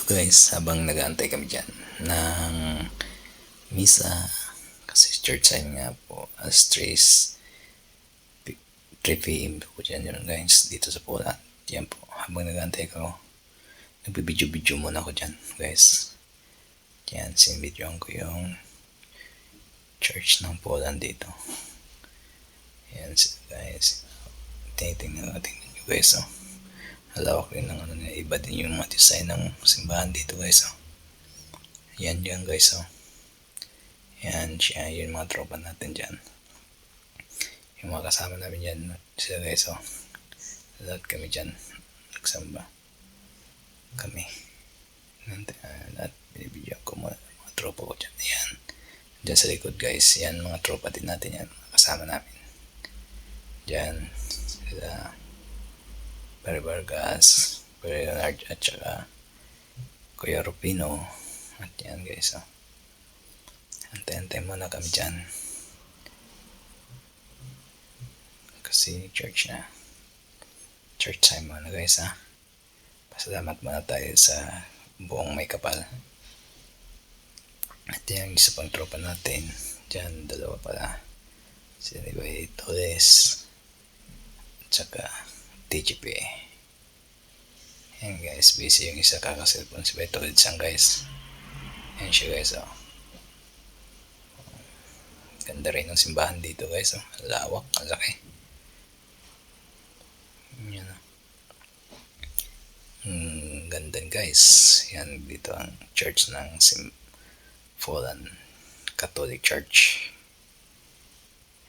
guys, habang nag-aantay kami dyan ng misa, kasi church time nga po, as 3 p.m. po dyan yun guys, dito sa Poland. Yan po, habang nag-aantay ko, nagbibidyo-video muna ako dyan guys. Yan, sinibidyoan ko yung church ng Poland dito. Yan guys, tingnan nyo guys, oh. Halawak rin ng iba din yung mga design ng simbahan dito guys, oh. Yan guys, oh. Yan siya, yung mga tropa natin dyan. Yung mga kasama namin dyan, sila guys, oh. Lahat kami dyan, nagsamba kami. Lahat binibigyan ko mga tropa ko dyan. Yan, dyan sa likod guys, yan mga tropa din natin yan, mga kasama namin. Dyan, sila Barry Vargas, Bernard at saka Kuya Rupino. At yan guys, oh. Antay-antay muna kami dyan. Kasi church na. Church time muna guys, ha. Pasalamat muna tayo sa buong may kapal. At yan, isa pang tropa natin. Dyan, dalawa pala. Si Niboy Torres at saka TGP. Yan guys, busy yung isa kakaselfon si Beto Lidsang guys. Yan siya guys, oh. Ganda rin ng simbahan dito guys, oh. Lawak, ang laki. Yan, oh. Ganda guys. Yan dito ang church ng Poland Catholic Church.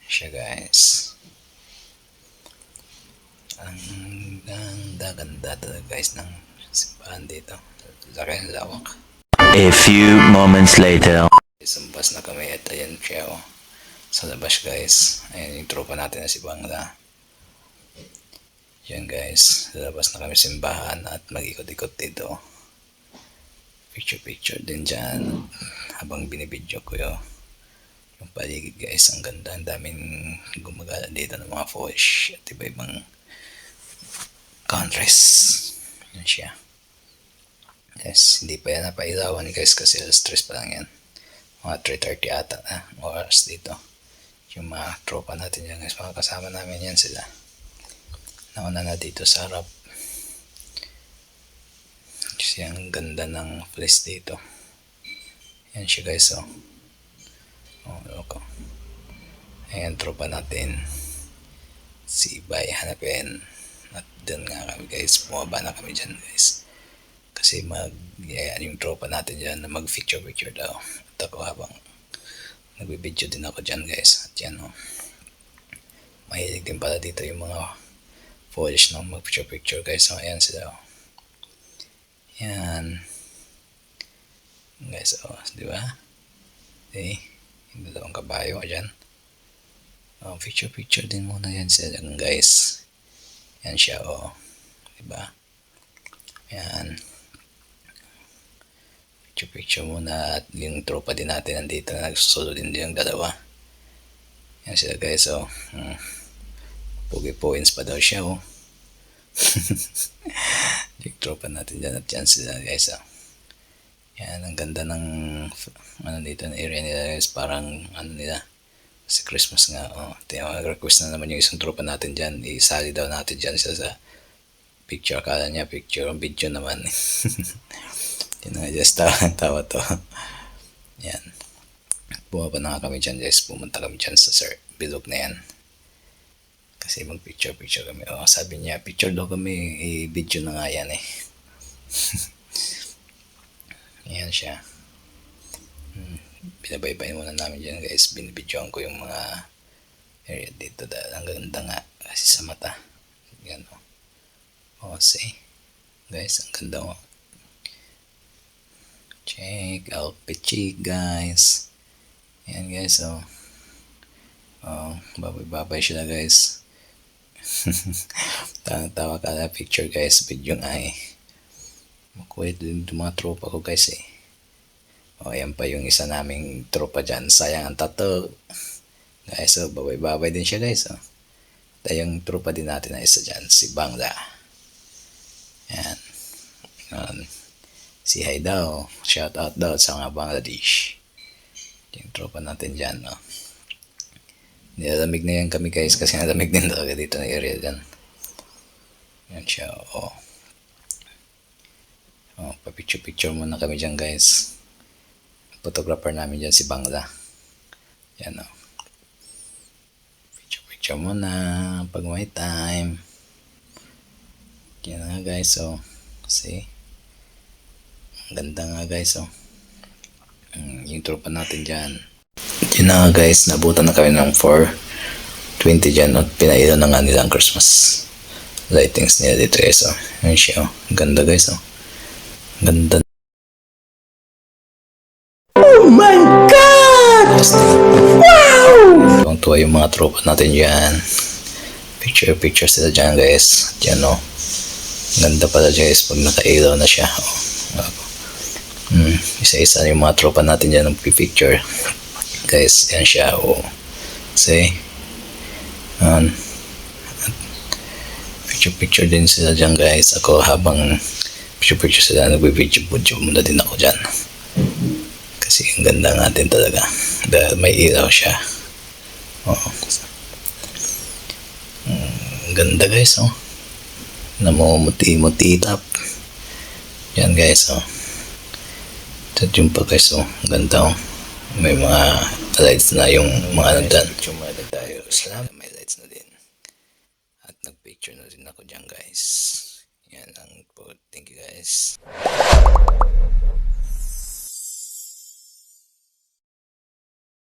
Siya guys. Ang ganda talaga guys ng simbahan dito. Laki, lawak. A few moments later. Sambas na kami at ayan siya, oh. Sa labas guys. Ayan yung tropa natin na si Bangla. Yan guys. Sa labas na kami simbahan at mag-ikot-ikot dito. Picture din dyan. Habang binibidyo ko yung paligid guys. Ang ganda. Ang daming gumagala dito ng mga Polish at iba-ibang countries. Yan siya. Yes, hindi pa yan napailawan guys kasi alas 3 pa lang yan. Mga 3:30 ata na oras dito. Yung mga tropa natin yan guys, mga kasama namin yan sila. Nauna na dito sa harap. Kasi ang ganda ng place dito. Yan siya guys, oh. Oh, loko. Ayan, tropa natin. Si Bay hanapin. At dun nga kami guys, bumaba na kami dyan guys. Kasi yung tropa natin dyan na mag-picture daw. At ako habang nagbibideo din ako dyan guys. At yan, oh. Mahilig din pala dito yung mga Polish na mag-picture guys. So ayan sila, oh. Yan guys, oh, di ba? Okay, yung dalawang kabayo dyan. Oh, picture din muna yan sila guys. Yan siya, oh. Di ba? Yan. Picture muna at yung tropa din natin nandito na nagsusunod din yung dalawa. Yan sila guys, oh. Pugi points pa daw siya, oh. Yung tropa natin dyan at yan sila guys, oh. Yan, ang ganda ng dito na area nila guys, parang nila kasi Christmas nga, oh. Request na naman yung isang tropa natin dyan, isali daw natin dyan siya sa picture. Akala niya picture, ang video naman. Yun nga, just tawa to. Yan, bumaba na nga kami dyan guys, pumunta kami dyan sa bilog na yan kasi mag picture kami. Oh, sabi niya picture daw kami, video na nga yan eh. Yan siya. Binabaybay muna namin dyan guys, binibidyoan ko yung mga area dito dahil ang ganda nga kasi sa mata. Yan, oh. Oh, see guys, ang ganda, oh. Check out pichik guys. Yan guys, oh. Oh, babay sila guys. Tawa ka na picture guys, video nga eh. Makuha din yung mga tropa ko guys eh. O, yan pa yung isa naming tropa dyan. Sayang ang tato. Guys, so babay din siya guys. Oh. At yung tropa din natin na isa dyan, si Bangla. Yan. Si hi daw. Shout out daw sa mga Bangladesh. Yung tropa natin dyan, no? Nilalamig na yan kami guys kasi nalamig din talaga dito na area dyan. Yan siya, oh. Oh, pa-picture-picture muna kami dyan guys. Photographer namin dyan si Bangla. Yan, oh. Picture-picture muna pag may time. Yan nga guys, oh. See? Ang ganda nga guys, oh. Yung tropa natin dyan. Yun na nga guys, nabutan na kami ng 4:20 dyan at pinailan na nga nila ang Christmas lightings nila dito guys, oh. Yun siya, oh. Ganda guys, oh. Ganda. Oh my God! Wow! Ang tuwa yung mga tropa natin dyan. Picture sila dyan guys. Dyan, oh. Ganda pala guys pag nakailaw na siya, oh. Isa-isa yung mga tropa natin dyan ng picture guys. Yan siya, oh. See? Picture din sila dyan guys. Ako habang picture sila, nagbibidyo muna din ako dyan kasi ang ganda natin talaga dahil may ilaw siya, oh. Ganda guys, oh. Namumuti-mutitap yan guys, oh. At yung pa guys, oh. Ganda, oh. May mga lights na yung mga nagdan. Tayo, salamat, may lights na din at nagpicture na din ako dyan guys. Yan lang po, thank you guys.